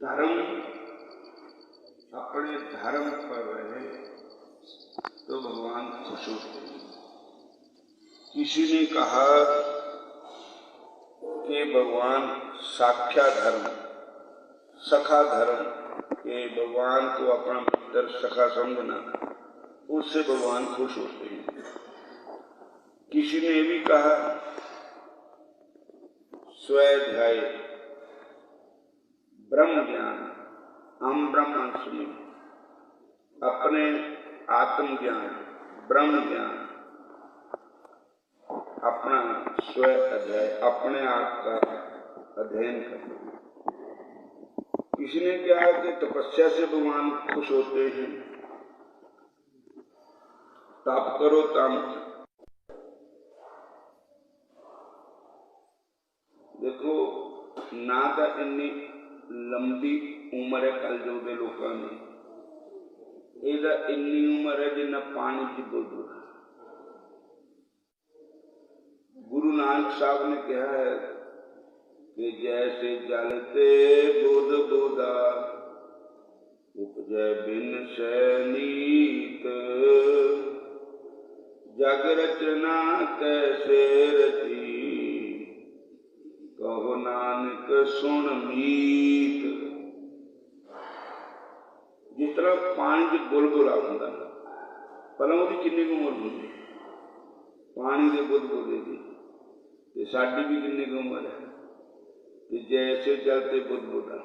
धर्म अपने धर्म पर रहे तो भगवान खुश होते हैं। किसी ने कहा कि भगवान साख्या धर्म, सखा धर्म, कि भगवान को अपना मित्र सखा समझना, उससे भगवान खुश होते हैं। किसी ने भी कहा स्वाध्याय, ब्रह्म ज्ञान, हम ब्रह्मास्मि, अपने आत्म ज्ञान, ब्रह्म ज्ञान, अपना स्व अध्यय, अपने आप का अध्ययन करना। किसी ने कहा कि तपस्या से भगवान खुश होते हैं, तप करो तम। देखो ना तो इन्नी लंबी उम्र है कलयुग के लोगों ने, ਇਹਦਾ ਇੰਨੀ उम्र है जिन्ना पानी की बुलबुल। गुरु नानक साहब ने कहा है कि जैसे जलते बुध बुधा उपजय बिन सैनीत, जग रचना कैसे रची कहो नानक सुन मीत। जिस तरह पानी की बुलबुला होंदा, पहला वो किन्नी उम्र होंगी पानी के बुलबुले की, साड़ी भी किन्नी उम्र है। जैसे चलते बुलबुला,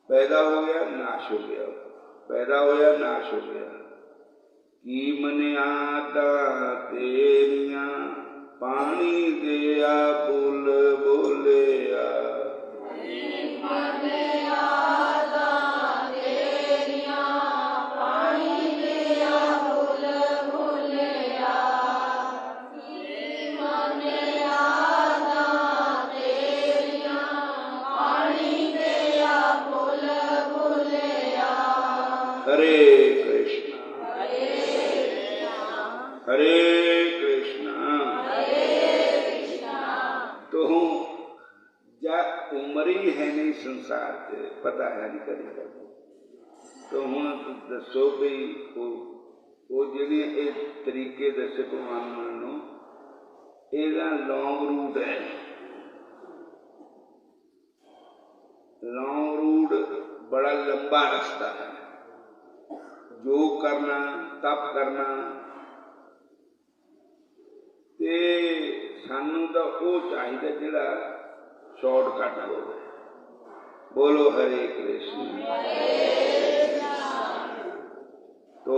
पैदा हो गया नाश हो गया, पैदा होया नाश हो गया। की मनियाता तेरिया पानी दिया बुल बोलिया, संसार से पता है नहीं करेगा। तो हूँ दसो भी वो जी तरीके दसे भगवान मानो, यदा लॉन्ग रूट है। लॉन्ग रूट बड़ा लंबा रास्ता है। योग करना, तप करना, ते सानू तो वो चाहिए जिहड़ा शॉर्टकट हो। बोलो हरे कृष्ण। तो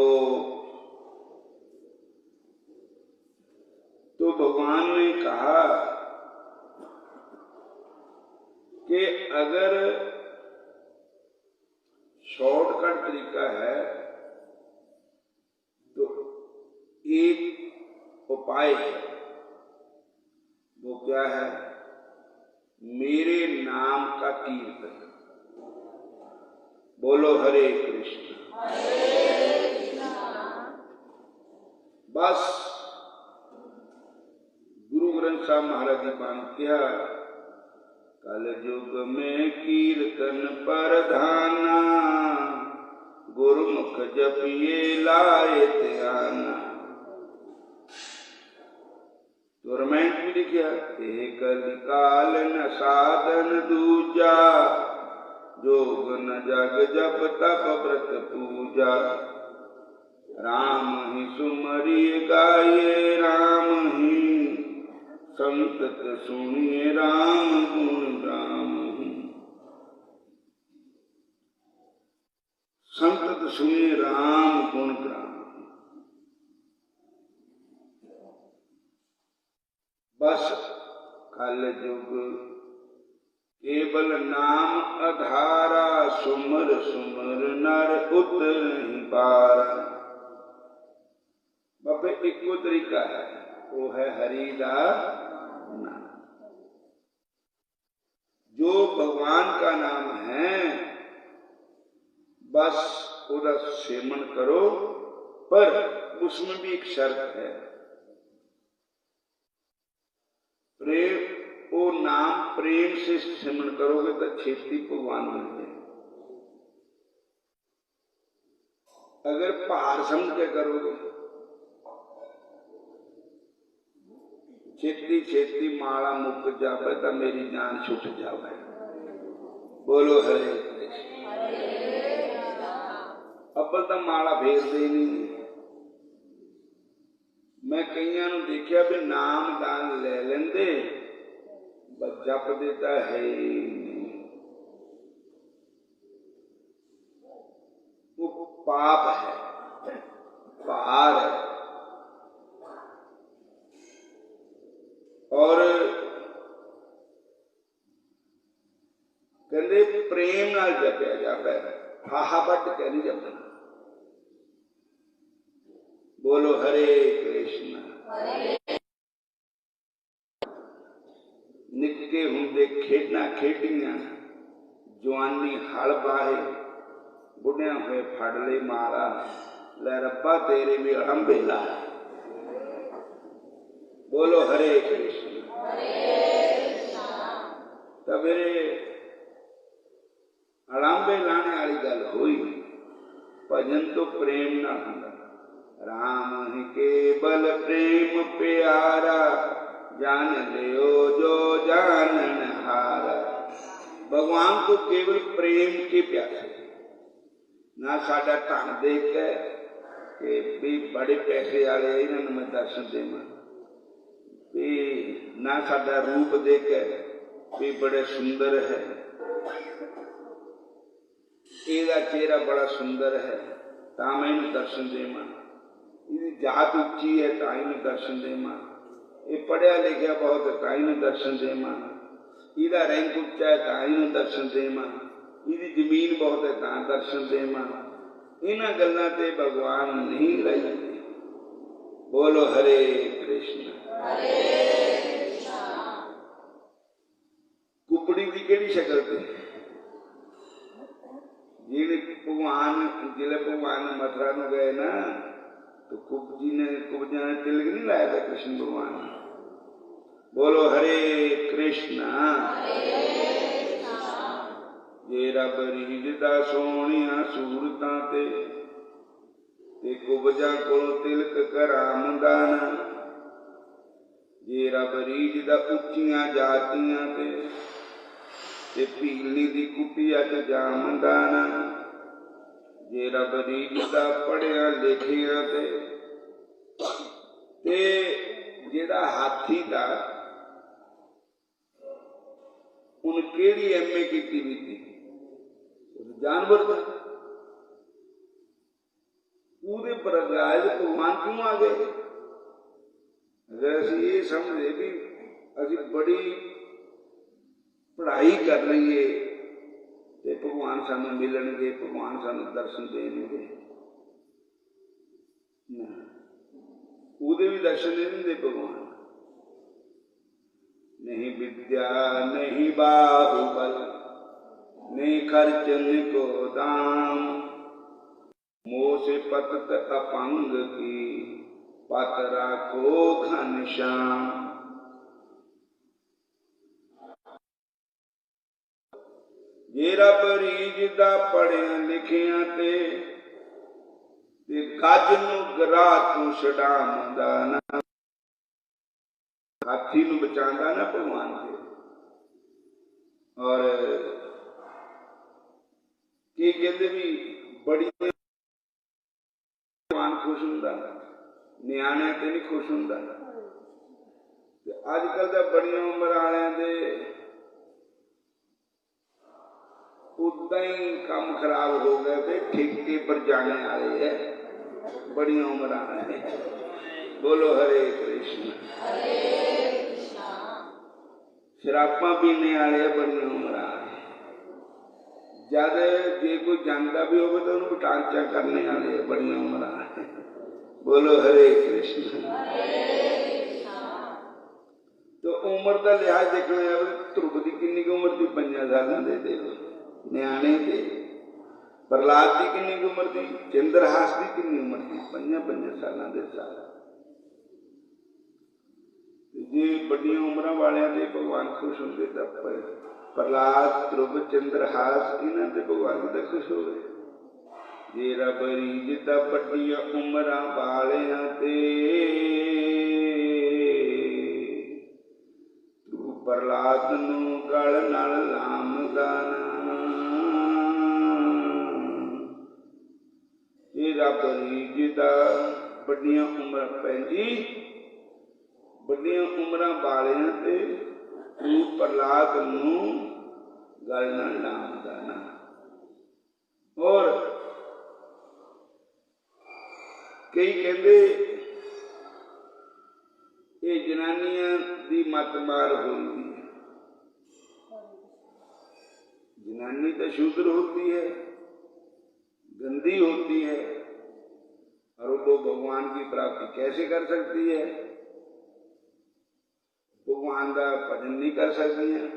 भगवान ने कहा कि अगर शॉर्टकट तरीका है तो एक उपाय है। वो क्या है? मेरे नाम का कीर्तन। बोलो हरे कृष्ण। बस गुरु ग्रंथ साहब महाराज जी ने कहा, कल युग में कीर्तन प्रधाना, गुरुमुख जपिए लाए ध्याना। गवर्नमेंट भी लिखा, कलिकाल न साधन दूजा, जोग न जग जप तप व्रत पूजा। राम ही सुमरिय गाये राम ही, संतत सुनिए राम गुण राम ही। संतत सुनिए राम गुण राम। बस कल युग केवल नाम आधारा, सुमर सुमर नर उतर नहीं पारा। बाबे एको तरीका है, वो है हरि दा नाम। जो भगवान का नाम है बस उसका सेवन करो, पर उसमें भी एक शर्त है। प्रेम वो नाम प्रेम से सिमरण करोगे तो छेती भगवान मिल जाए। अगर भार समझ के करोगे छेती छेती माला मुक जावे तो मेरी जान छुट जावे। बोलो हरे कृष्ण। अब्बल तो माला फेरदे नहीं। मैं कईयां नूं देखिया भी नाम दान ले लेंदे जप देता है ही नहीं। वो पाप है, भार है। और कहते प्रेम नाल जपया जाता है, हाहा बट कह नहीं जपना। बोलो हरे कृष्ण। निक्के हुंदे खेडा खेडियां जवानी हल बाहे बुढ़िया हुए फड़ ले मारा लै रब्बा तेरे भी अड़ंबे ला। बोलो हरे कृष्ण। तो मेरे अड़ंबे लाने वाली गल हुई। भजन तो प्रेम ना होंदा। राम ही केवल प्रेम प्यारा जान लियो जो जानन हारा। भगवान को केवल प्रेम के प्यासे ना साडा धन देख के भी बड़े पैसे वाले इन्होंने मैं दर्शन देवां भी ना साडा रूप देख भी बड़े सुंदर है, ਇਹਦਾ चेहरा बड़ा सुंदर है ता मैं इन्हें दर्शन देवां। इसकी जात उच्ची है ता इन्हें दर्शन देवां। ये पढ़िया लिखिया बहुत है ता इन्हें दर्शन देवां। इसका रैंक उच्चा है ता इन्हें दर्शन देवां। इसकी जमीन बहुत है ता दर्शन देवां। इन्हां गल्लां ते भगवान नहीं रही। बोलो हरे कृष्ण। कुकड़ी की केड़ी शक्ल थी जिन्हें भगवान जिले भगवान मथुरा में गए ना तो कुब्जिया ने तिलक नहीं लाया था कृष्ण भगवान। बोलो हरे कृष्ण। जे रब रीझदा सोहणिया सूरतां ते कुब्जा कोल तिलक करामदा ना। जे रब रीझदा उच्चियां जातियां ते पीली दी कुटिया च जामदा ना। जे रब रीझदा पढ़िया लिखिया ते जेड़ा हाथी दा उन केड़ी एमए की भी थी जानवर का पूरे पर भगवान क्यों आ गए। अगर असं ये समझे भी अभी बड़ी पढ़ाई कर रही है तो भगवान सानू मिलणगे, भगवान सानू दर्शन देंगे, उहदे भी दर्शन नहीं देंगे भगवान। नहीं विद्या नहीं बाहुबल नहीं खर्चन को दाम। मोह से पतत अपंग की पत राखो घनश्याम। जे रब रीझदा पढ़िया लिखिया ते गज नूं गरा तू छड़ांदा ना। हाथी नूं बचांदा ना भगवान से। और की कहते भी बड़ी भगवान खुश हुंदा न्याणे ते नहीं खुश हुंदा। अजकल तो बड़ी उम्र वाले दे उदा ही काम खराब हो गए थे, ठेके पर जाने वाले है बड़ी उम्र वाले। बोलो हरे कृष्ण। शराबा पीने वाले बड़ी उम्र वाले। जब जे कोई जानता भी हो तो उन्होंने टांचा करने वाले बड़ी उम्र वाले। बोलो हरे कृष्ण। तो उम्र का लिहाज देखना है। ध्रुव की किन्नी उम्र थी 5 साल दे न्याणे थे। प्रहलाद की किन्नी उम्र थी, चंद्रहास की किन्नी उम्र थी 5 साल दे साल। जे बड़िया उम्र वाले भगवान खुश होंगे तो प्रहलाद ध्रुव चंद्रहास इन्हों से भगवान तो खुश हो गए। जे रब रीझदा बड़िया उम्र वालिया ते तू प्रहलाद नूं गल नाल लामदा ना। जे रब रीझदा बड़िया उम्र पैंदी बड़िया उम्र वालिया ते तू प्रहलाद नूं गल नाल लामदा ना। और कई कहते ये जनानियां दी मत मार होती है। जनानी तो शूद्र होती है, गंदी होती है, और वो भगवान की प्राप्ति कैसे कर सकती है? भगवान का भजन नहीं कर सकती हैं,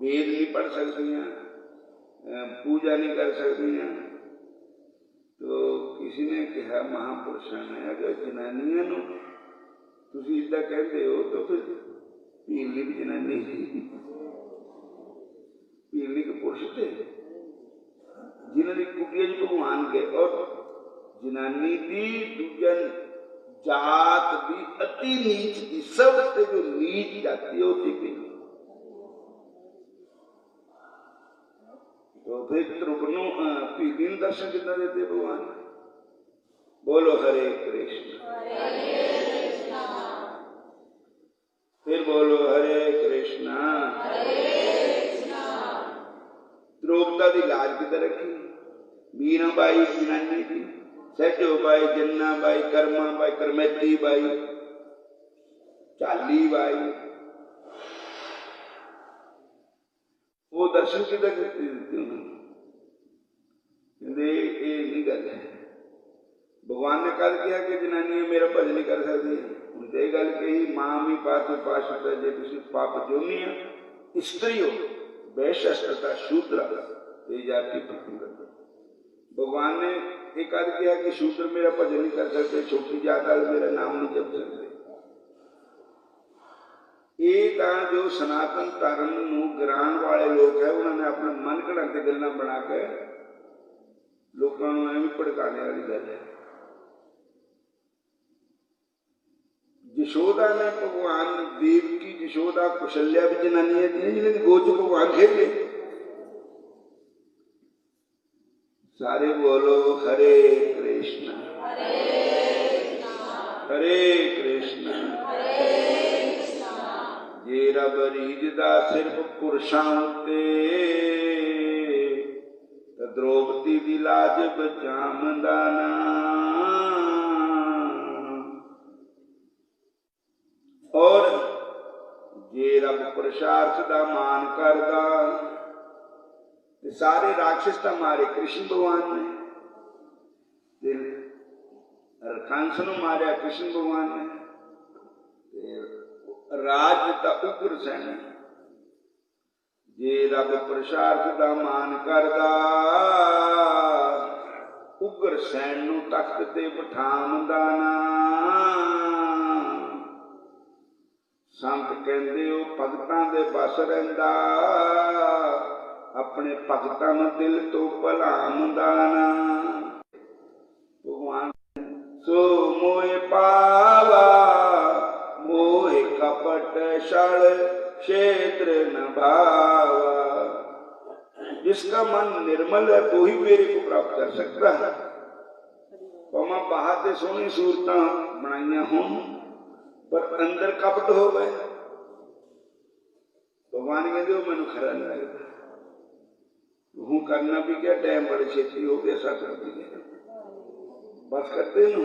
वेद नहीं पढ़ सकती हैं, पूजा नहीं कर सकती हैं। तो किसी ने कहा महापुरुषों ने अगर जनानियां नूं तुसीं इदां कहते हो तो फिर पीली भी जनानी पीली के पुरुष थे जिन्हों की कुटिया जी भगवान के। और जनानी की दूजा जात भी अति नीच की सबसे जो नीच जाती है होती थी। तो फिर ध्रुवनों पीली दर्शन कितना देते भगवान? बोलो हरे कृष्ण। फिर बोलो हरे कृष्णा। द्रौपदा की लाज किधर रखी? मीरा बाई जनानी थी, सैजो बाई, जन्ना बाई, कर्मा बाई, करमैती बाई, चाली बाई, वो दर्शन किधर देते उन्होंने? ये नहीं गल है। भगवान ने कल किया कि जनानियां मेरा भजन नहीं कर सकती। उनसे गल कही मां भी पास पास जे तुम पाप जोनी स्त्री हो वैश्यता शूद्र ये जाति खत्म कर दो। भगवान ने एक अर्थ किया कि शूद्र मेरा भजन नहीं कर सकते, छोटी जात वाले मेरा नाम नहीं जप सकते। ये जो सनातन धर्म नूं गिराण वाले लोग है उन्होंने अपने मन घड़न से गल्लां बना के लोगों को एवं भड़काने वाली गल है। यशोदा ने भगवान देव की यशोदा कुशल्या भी जनानियां थी जिन्हें गोद भगवान खेले। सारे बोलो हरे कृष्ण हरे कृष्ण। जे रब रीझदा सिर्फ पुरुषां उत्ते द्रौपदी दी लाज बचावंदा ना। और जे रब पुरुषार्थ दा मान करदा ते सारे राक्षस ता मारे कृष्ण भगवान ने, कंस नूं मारिया कृष्ण भगवान ने, राज ता उग्र सैन। जे रब पुरुषार्थ दा मान करदा उग्र सैन नूं तख्त ते बिठावंदा ना। संत कहंदे ओ भगतां दे बस रहिंदा अपने भगतां नूं दिल तो भुलावंदा ना। भगवान सो मोह पावा मोह कपट छल क्षेत्र न भावा। जिसका मन निर्मल है वो ही मेरे को प्राप्त कर सकता है। पमा बाहर से सोहनी सूरत बनाइया हों पर अंदर कपट हो गए। भगवान कहते हो मैनू खरा नहीं लगता। हूँ करना भी क्या टाइम बड़े छेती हो गया ऐसा कर दी बस करते न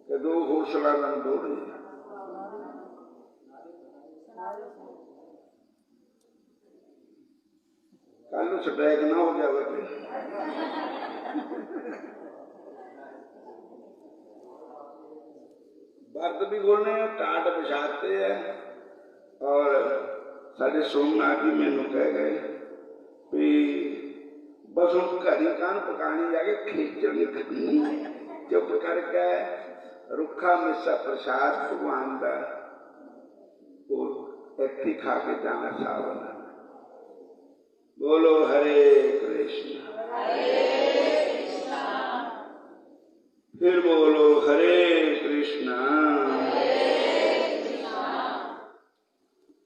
कदों हौसला न दौड़े। कल स्टैक ना हो जाए। भरत भी बोलने टाट बिछाते हैं और साढ़े सोमनाथ जी मैनू कह गए भी बस हम घरी कान पकाने जाके खींचनी करनी चुप करके रुखा मिसा प्रसाद भगवान का इत्थे खा के जाना सावन। बोलो हरे कृष्ण, फिर बोलो हरे कृष्णा।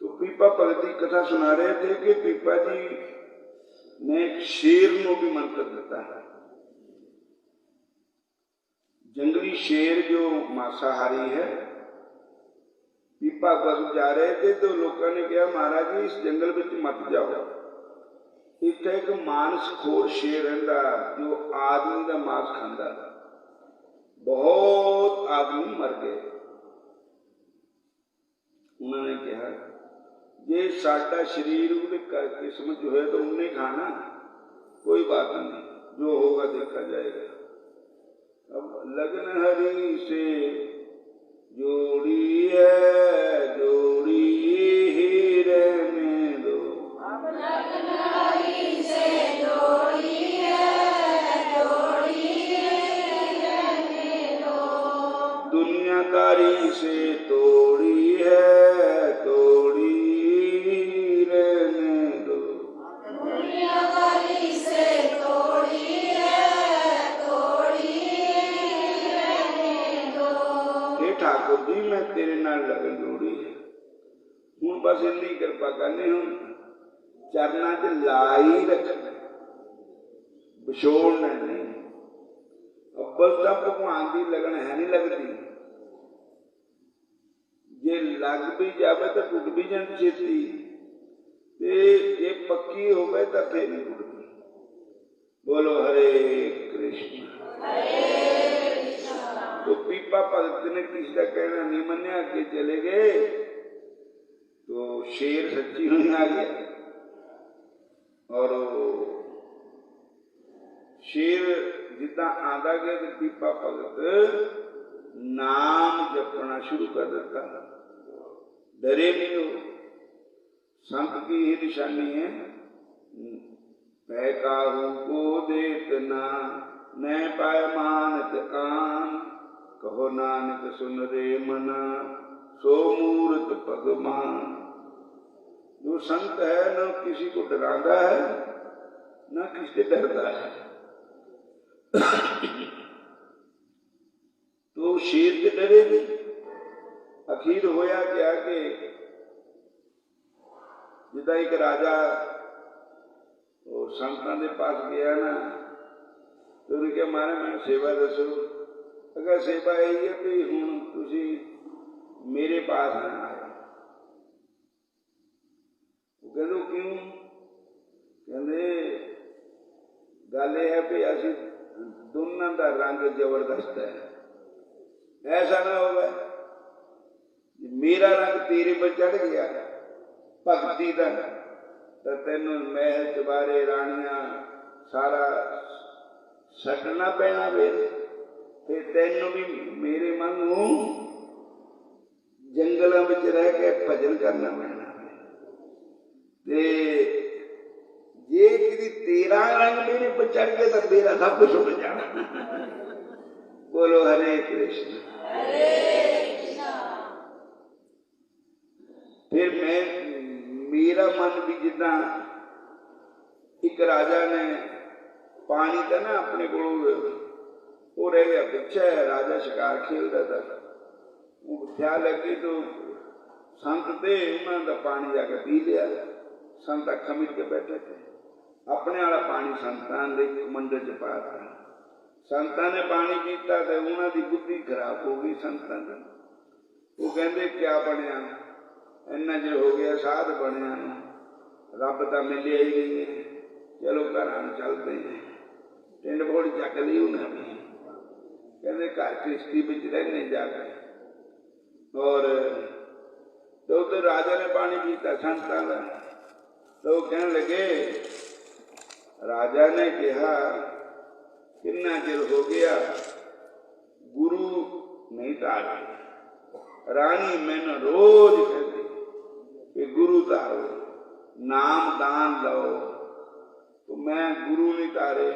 तो पीपा भगत की कथा सुना रहे थे कि पीपा जी ने एक शेर को भी मंत्र दिता है। जंगली शेर जो मांसाहारी है, पीपा बस जा रहे थे तो लोगों ने कहा महाराज जी इस जंगल में मत जाओ, इतना एक मांसखोर शेर रहा जो आदमी का मांस खाता, बहुत आदमी मर गए। उन्होंने कहा जे साडा शरीर किस्मत जो है तो उन्हें खाना, कोई बात नहीं, जो होगा देखा जाएगा। अब लगन हरि से जोड़ी है, जोड़ी ही रहने दो। लगन हरि से जोड़ी है, जोड़ी ही रहने दो। दुनियादारी से तोड़ी है, तोड़ी ही रहने दो। दुनियादारी से तोड़ी है, तोड़ी ठाकुर जी मैं तेरे नाल लगन जोड़ी है, हूं बस इन्नी कृपा करनी, हूं चरना च ला ही रखना, विछोड़ना नहीं। अव्वल तो भगवान की लगन है नहीं लगती, जे लग भी जाए तो टुट भी जाती छेती, जे पक्की हो गए तो फिर नहीं टुटती। बोलो हरे कृष्ण। तो पीपा भगत ने किसी का कहना नहीं मनिया, के चले गए तो शेर सच्ची नहीं आ गया, और शेर जिदा आंदा गया तो पीपा भगत नाम जपना शुरू कर देता। डरे नहीं हो, संत की ही निशानी है, काहू को देत ना न पाए मानत कान, कहो नानक सुन रे मना सो मूर्त भगवान। जो संत है न किसी को डराता है न किसी से डरता है। तो शेर से डरे नहीं। अखीर होया क्या कि जिदा एक राजा संतां दे पास गया ना, तो उन्हें क्या मारे मैं सेवा दसो। अगर सेवा यही है कि हूँ तुसी मेरे पास ना आए। वो कहते क्यों? कहते गल यह है कि असी दोनों का रंग जबरदस्त है, ऐसा ना होगा मेरा रंग तेरे पर चढ़ गया भगती का, तो तेन महल चबारे रानियां सारा छड्डना पैना, फिर तेनों भी मेरे वांगू जंगलों में रह के भजन करना पैना। जे किसी तेरा रंग मेरे पर चढ़ गया तो मेरा सब कुछ उड़ जाना। बोलो हरे कृष्ण। फिर मैं मेरा मन भी जिदा एक राजा ने पानी था ना अपने को, वो रह गया पिछे, राजा शिकार खेलता था, वो ख्याल लगी तो संत थे उन्होंने पानी जाके पी लिया। संत अखा मिट के बैठे थे, अपने वाला पानी संतान दे मंडल च पाता। संतां ने पानी पीता तो उन्होंने बुद्धि खराब हो गई संतां की। वो कहते क्या बनया, इन्ना चर हो गया साध बनया, रब तो मिलिया ही नहीं है, चलो घर चलते हैं। टिंड फोड़ चक ली उन्हें भी, कहते घर किश्ती में रहने जाकर। और तो उधर राजा ने पानी पीता संतां का, तो कहने लगे, राजा ने कहा कितना चिर हो गया गुरु नहीं तारे। रानी मैंने रोज कहती कि गुरु तारो, नाम दान लो, तो मैं गुरु नहीं तारे,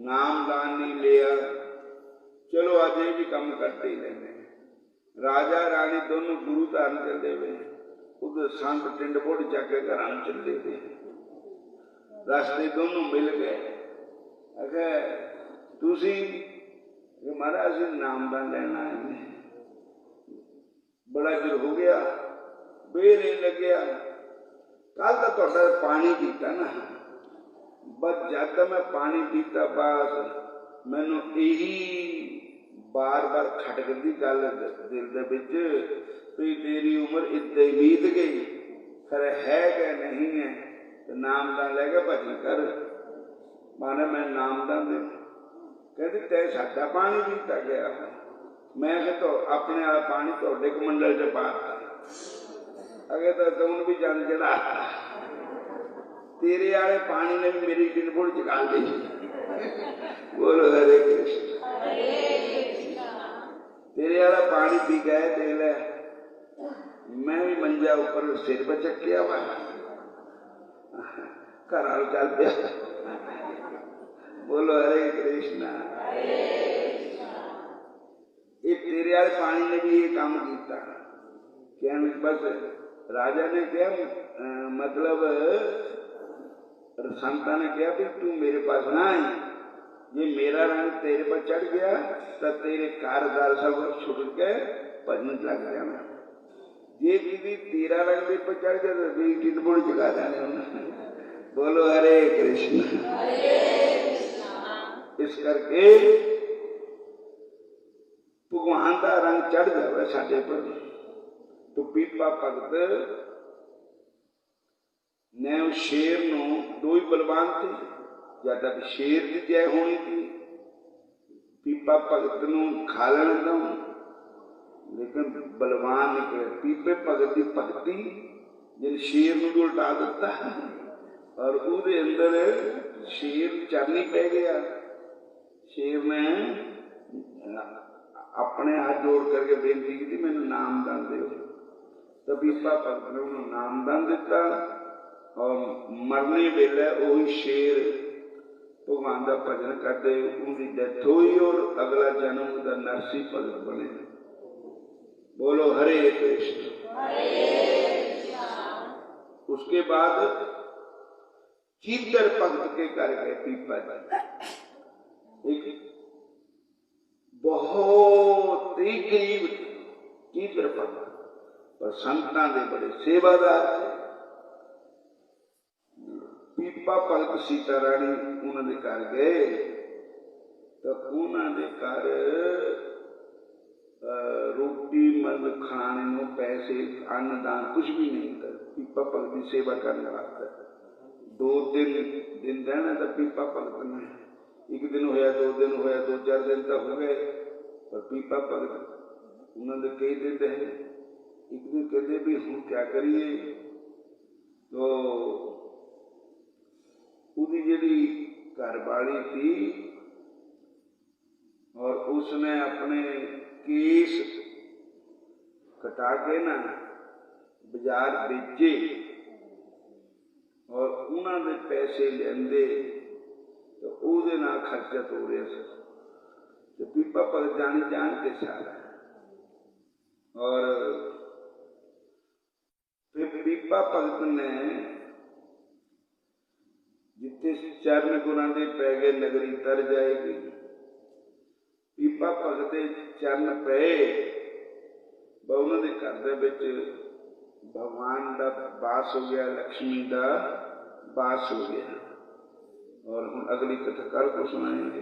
नाम दान नहीं लिया, चलो आज ये भी कम करते ही लेने। राजा रानी दोनों गुरु धारण चले हुए, उधर संत टिंड बोड़ जाके घर चले थे। रास्ते दोनों मिल गए। आखे तुसी महाराज असीं नामदान लेना है, बड़ा चिर हो गया, बेर नहीं लग्या, कल तो तुहाडा पानी पीता ना, बस जब तक मैं पानी पीता बस मैनू यही बार बार खटकदी गल दिल दे विच भी तेरी उम्र इदा ही बीत गई, खैर है कि नहीं है, तो नामदान लैके भजन कर। माने मैं नामदान दे कहती तै साडा पानी पीता गया, मैं तो अपने वाला पानी तुहाडे कमंडल च पाता, अगे तो तुम भी जन चढ़ा, तेरे वाले पानी ने भी मेरी टिंड चका दी। बोलो हरे कृष्ण। तेरे वाला पानी पी गए दे ले, मैं भी मंजा ऊपर सिर पर चकिया वा, घर चल पिया। बोलो हरे कृष्णा। ये तेरे वाले पानी ने भी ये काम किया। क्या बस राजा ने क्या मतलब संता ने कहा भी तू मेरे पास ना आई, ये मेरा रंग तेरे पर चढ़ गया तो तेरे कारदार सब छुट के भजन लग जाना, ये दीदी तेरा रंग मेरे पर चढ़ गया तो मेरी टिंड बोड़ जगा जाने। बोलो हरे कृष्ण। इस करके भगवान का रंग चढ़ जाए साडे पर तो पीपा भगत ने शेर नूं दो ही बलवान थे, या तो शेर की जय होनी थी, पीपा भगत नूं खा लेना था, लेकिन बलवान निकले। पीपे भगत की भगती जिन शेर नूं उल्टा दिता और उसदे अंदर शेर चरनी पै गया। शेर ने अपने हाथ जोड़ करके बेनती की मैनू नामदान दो, तो पीपा भगत ने उन्होंने नामदान दिता और मरने वेले वही शेर भगवान का भजन करते उनकी डेथ हुई और अगला जन्म उसका नरसिंह भगत बने। बोलो हरे कृष्ण। उसके बाद चीतर भगत के कर गए पीपा जी, एक बहुत ही गरीब चीतर भगत और संतां दे बड़े सेवादार थे। पीपा भगत सीता राणी उन्होंने घर गए तो उन्होंने घर रोटी मतलब खाने में पैसे अन्नदान कुछ भी नहीं था। पीपा भगत की सेवा करने वास्ते 2-3 दिन रहना तो पीपा भगत ने, एक दिन होया 2 दिन होया 2-4 दिन तो हो गए, पर पीपा भगत उन्होंने कई दिन रहे। एक दिन कहते भी हम क्या करिए, तो उसकी जी घरवाली थी और उसने अपने केस कटा के ना बाजार बेचे और उन्होंने पैसे लेंदे तो उसदे नाल खर्चा तोड़िया सी। तो पीपा भगत जान के सारा और फिर पीपा भगत ने जिथे चरण गुना दे पै गए नगरी तर जाएगी, पीपा भगत के चरण पे उन्होंने घर दे विच भगवान का वास हो गया, लक्ष्मी का वास हो गया। और हम अगली कथा कल को सुनाएंगे।